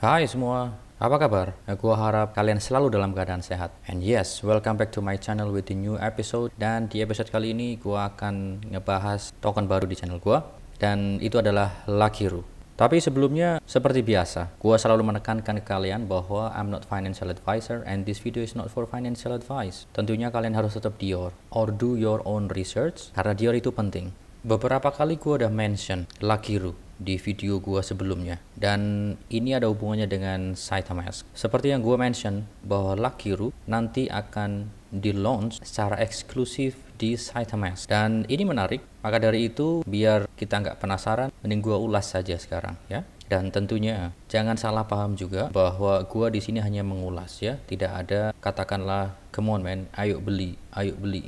Hai semua, apa kabar? Gua harap kalian selalu dalam keadaan sehat. And yes, welcome back to my channel with the new episode. Dan di episode kali ini gua akan ngebahas token baru di channel gua. Dan itu adalah Lakiru. Tapi sebelumnya, seperti biasa, gua selalu menekankan ke kalian bahwa I'm not financial advisor and this video is not for financial advice. Tentunya kalian harus tetap Dior or do your own research karena Dior itu penting. Beberapa kali gua udah mention Lakiru di video gua sebelumnya, dan ini ada hubungannya dengan SaitaMask. Seperti yang gua mention bahwa Lakiru nanti akan di launch secara eksklusif di SaitaMask, dan ini menarik. Maka dari itu, biar kita nggak penasaran, mending gua ulas saja sekarang ya. Dan tentunya jangan salah paham juga bahwa gua di sini hanya mengulas ya, tidak ada katakanlah come on man, ayo beli,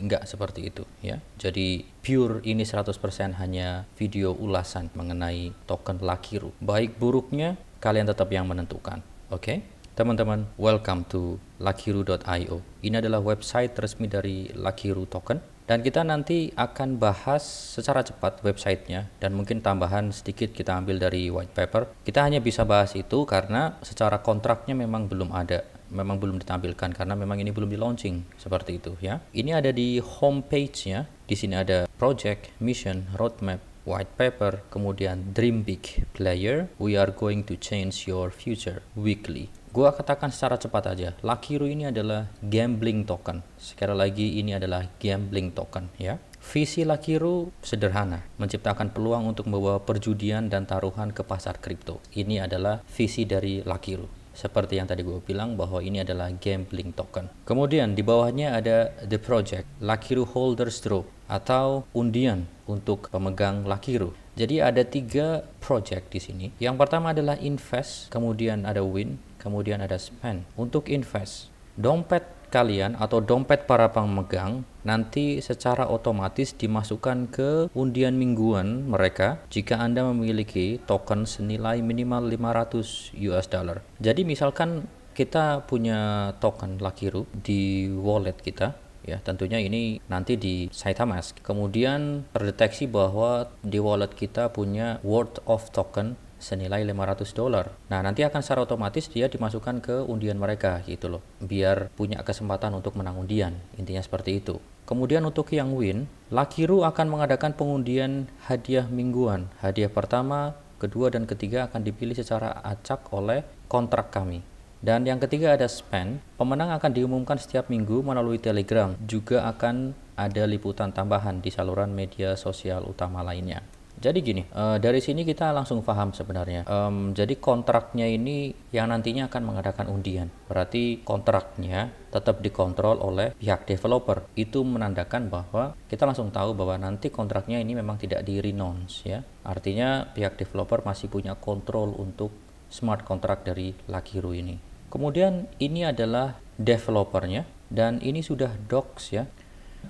enggak seperti itu ya. Jadi pure ini 100% hanya video ulasan mengenai token Lakiru. Baik buruknya kalian tetap yang menentukan. Oke? Teman-teman, welcome to lakiru.io. Ini adalah website resmi dari Lakiru token. Dan kita nanti akan bahas secara cepat websitenya, dan mungkin tambahan sedikit kita ambil dari white paper. Kita hanya bisa bahas itu karena secara kontraknya memang belum ada, memang belum ditampilkan karena memang ini belum di launching seperti itu ya. Ini ada di homepage-nya. Di sini ada project, mission, roadmap, white paper, kemudian dream big player, we are going to change your future weekly. Gua katakan secara cepat aja, Lakiru ini adalah gambling token. Sekali lagi, ini adalah gambling token ya. Visi Lakiru sederhana, menciptakan peluang untuk membawa perjudian dan taruhan ke pasar kripto. Ini adalah visi dari Lakiru. Seperti yang tadi gue bilang bahwa ini adalah gambling token. Kemudian di bawahnya ada the project, Lakiru Holders Draw, atau undian untuk pemegang Lakiru. Jadi ada 3 project di sini. Yang pertama adalah invest, kemudian ada win, kemudian ada spend. Untuk invest, dompet kalian atau dompet para pemegang nanti secara otomatis dimasukkan ke undian mingguan mereka jika Anda memiliki token senilai minimal 500 US dollar. Jadi misalkan kita punya token Lakiru di wallet kita ya, tentunya ini nanti di SaitaMask. Kemudian terdeteksi bahwa di wallet kita punya worth of token senilai 500 dolar. Nah, nanti akan secara otomatis dia dimasukkan ke undian mereka gitu loh. Biar punya kesempatan untuk menang undian. Intinya seperti itu. Kemudian untuk yang win, Lakiru akan mengadakan pengundian hadiah mingguan. Hadiah pertama, kedua, dan ketiga akan dipilih secara acak oleh kontrak kami. Dan yang ketiga ada spend. Pemenang akan diumumkan setiap minggu melalui Telegram. Juga akan ada liputan tambahan di saluran media sosial utama lainnya. Jadi gini, dari sini kita langsung paham sebenarnya. Jadi kontraknya ini yang nantinya akan mengadakan undian. Berarti kontraknya tetap dikontrol oleh pihak developer. Itu menandakan bahwa kita langsung tahu bahwa nanti kontraknya ini memang tidak di-renounce ya. Artinya pihak developer masih punya kontrol untuk smart contract dari Lakiru ini. Kemudian ini adalah developernya, dan ini sudah docs ya.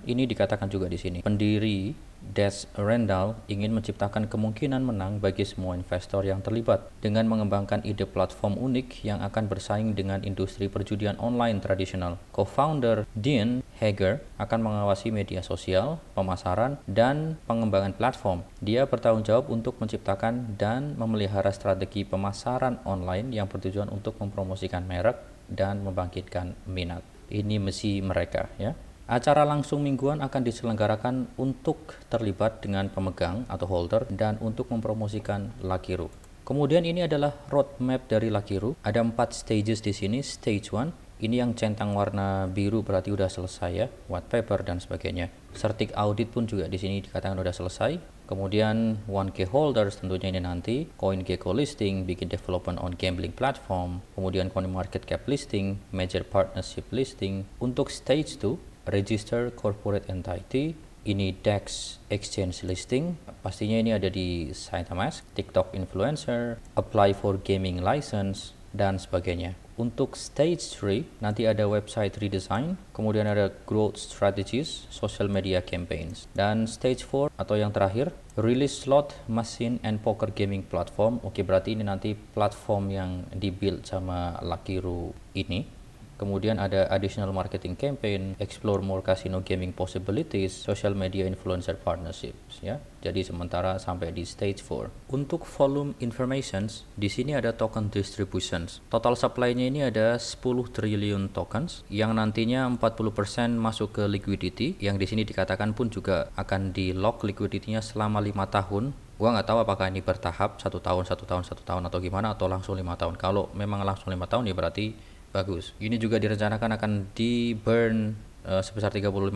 Ini dikatakan juga di sini. Pendiri Des Randall ingin menciptakan kemungkinan menang bagi semua investor yang terlibat dengan mengembangkan ide platform unik yang akan bersaing dengan industri perjudian online tradisional. Co-founder Dean Hager akan mengawasi media sosial, pemasaran, dan pengembangan platform. Dia bertanggung jawab untuk menciptakan dan memelihara strategi pemasaran online yang bertujuan untuk mempromosikan merek dan membangkitkan minat. Ini misi mereka ya. Acara langsung mingguan akan diselenggarakan untuk terlibat dengan pemegang atau holder dan untuk mempromosikan Lakiru. Kemudian ini adalah roadmap dari Lakiru. Ada 4 stages di sini. Stage 1, ini yang centang warna biru berarti udah selesai ya, white paper dan sebagainya. Certic audit pun juga di sini dikatakan udah selesai. Kemudian 1K holders tentunya ini nanti, CoinGecko listing, bikin development on gambling platform, kemudian CoinMarketCap listing, major partnership listing. Untuk stage 2, register corporate entity, ini DEX exchange listing, pastinya ini ada di SaitaMask, TikTok influencer, apply for gaming license, dan sebagainya. Untuk stage 3 nanti ada website redesign, kemudian ada growth strategies, social media campaigns, dan stage 4 atau yang terakhir release slot machine and poker gaming platform. Oke, berarti ini nanti platform yang dibuild sama Lakiru ini. kemudian ada additional marketing campaign, explore more casino gaming possibilities, social media influencer partnerships ya. Jadi sementara sampai di stage 4. Untuk volume informations, di sini ada token distributions. Total supply-nya ini ada 10 triliun tokens yang nantinya 40% masuk ke liquidity, yang di sini dikatakan pun juga akan di lock liquidity-nya selama 5 tahun. Gua nggak tahu apakah ini bertahap 1 tahun atau gimana, atau langsung 5 tahun. Kalau memang langsung 5 tahun ya berarti bagus. Ini juga direncanakan akan di burn sebesar 35%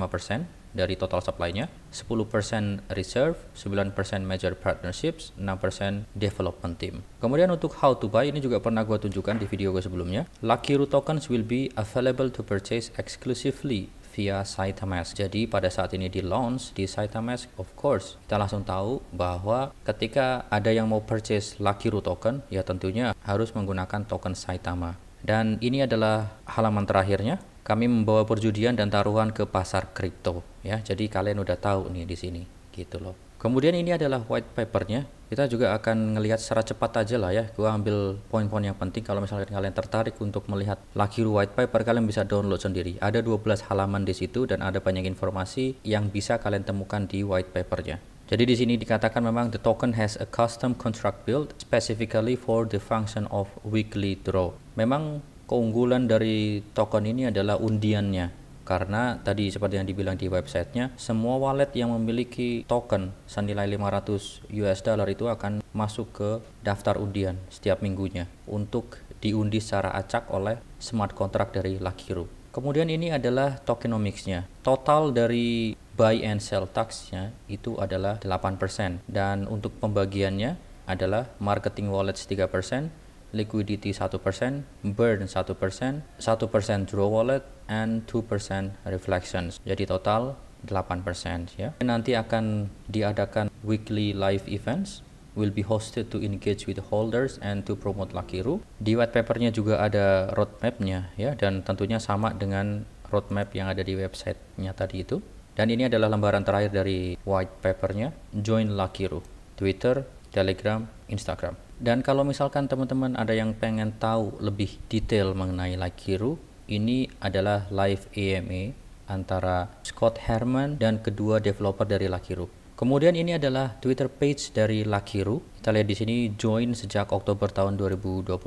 dari total supply-nya, 10% reserve, 9% major partnerships, 6% development team. Kemudian untuk how to buy, ini juga pernah gue tunjukkan di video gue sebelumnya. Lakiru tokens will be available to purchase exclusively via Saitamask. Jadi pada saat ini di launch di Saitamask, of course kita langsung tahu bahwa ketika ada yang mau purchase Lakiru token, ya tentunya harus menggunakan token Saitama. Dan ini adalah halaman terakhirnya. Kami membawa perjudian dan taruhan ke pasar kripto ya. Jadi kalian udah tahu nih di sini gitu loh. Kemudian ini adalah white papernya. Kita juga akan ngelihat secara cepat aja lah ya. Gua ambil poin-poin yang penting. Kalau misalnya kalian tertarik untuk melihat Lakiru white paper, kalian bisa download sendiri. Ada 12 halaman di situ dan ada banyak informasi yang bisa kalian temukan di white papernya. Jadi di sini dikatakan memang the token has a custom contract built specifically for the function of weekly draw. Memang keunggulan dari token ini adalah undiannya, karena tadi seperti yang dibilang di websitenya, semua wallet yang memiliki token senilai 500 US dollar itu akan masuk ke daftar undian setiap minggunya untuk diundi secara acak oleh smart contract dari Lakiru. Kemudian ini adalah tokenomics-nya. Total dari buy and sell tax-nya itu adalah 8%, dan untuk pembagiannya adalah marketing wallets 3%, liquidity 1%, burn 1%, 1% draw wallet, and 2% reflections. Jadi total 8% ya. Nanti akan diadakan weekly live events, will be hosted to engage with holders and to promote Lakiru. Di white papernya juga ada roadmap-nya ya, dan tentunya sama dengan roadmap yang ada di website-nya tadi itu. Dan ini adalah lembaran terakhir dari white papernya, join Lakiru, Twitter, Telegram, Instagram. Dan kalau misalkan teman-teman ada yang pengen tahu lebih detail mengenai Lakiru, ini adalah live AMA antara Scott Herman dan kedua developer dari Lakiru. Kemudian ini adalah Twitter page dari Lakiru. Kita lihat di sini join sejak Oktober tahun 2021.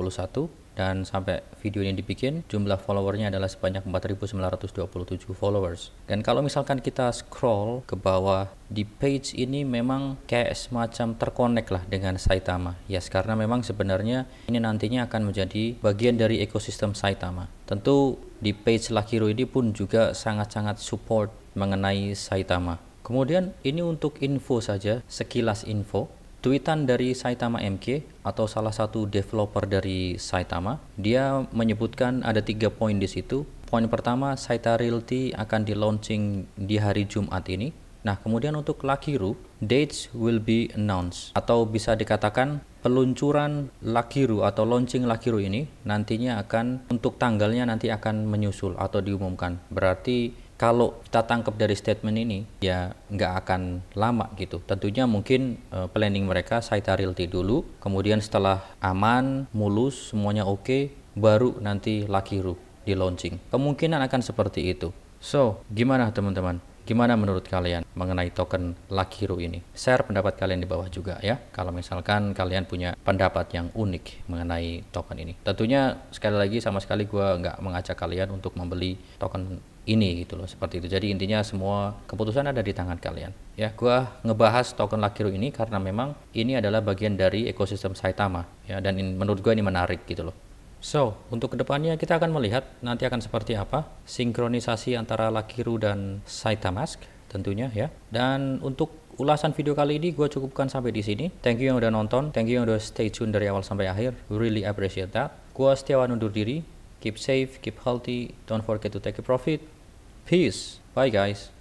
Dan sampai video ini dibikin, jumlah followernya adalah sebanyak 4.927 followers. Dan kalau misalkan kita scroll ke bawah di page ini, memang kayak semacam terkonek lah dengan Saitama. Yes, karena memang sebenarnya ini nantinya akan menjadi bagian dari ekosistem Saitama. Tentu di page Lakiru ini pun juga sangat-sangat support mengenai Saitama. Kemudian ini untuk info saja, sekilas info. Tweetan dari Saitama MK atau salah satu developer dari Saitama, dia menyebutkan ada 3 poin di situ. Poin pertama, Saita Realty akan di launching di hari Jumat ini. Nah, kemudian untuk Lakiru, dates will be announced, atau bisa dikatakan peluncuran Lakiru atau launching Lakiru ini nantinya akan, untuk tanggalnya nanti akan menyusul atau diumumkan. Berarti kalau kita tangkap dari statement ini, ya nggak akan lama gitu. Tentunya mungkin planning mereka Saita Realty dulu, kemudian setelah aman, mulus, semuanya oke, baru nanti Lakiru di launching. Kemungkinan akan seperti itu. So, gimana teman-teman? Gimana menurut kalian mengenai token Lakiru ini? Share pendapat kalian di bawah juga ya. Kalau misalkan kalian punya pendapat yang unik mengenai token ini. Tentunya sekali lagi sama sekali gue nggak mengajak kalian untuk membeli token ini gitu loh, seperti itu. Jadi intinya semua keputusan ada di tangan kalian. Ya, gue ngebahas token Lakiru ini karena memang ini adalah bagian dari ekosistem Saitama ya, dan menurut gue ini menarik gitu loh. So, untuk kedepannya kita akan melihat nanti akan seperti apa sinkronisasi antara Lakiru dan Saitamask tentunya ya. Dan untuk ulasan video kali ini gue cukupkan sampai di sini. Thank you yang udah nonton, thank you yang udah stay tune dari awal sampai akhir. Really appreciate that. Gue Setiawan undur diri. Keep safe, keep healthy, don't forget to take a profit. Peace. Bye guys.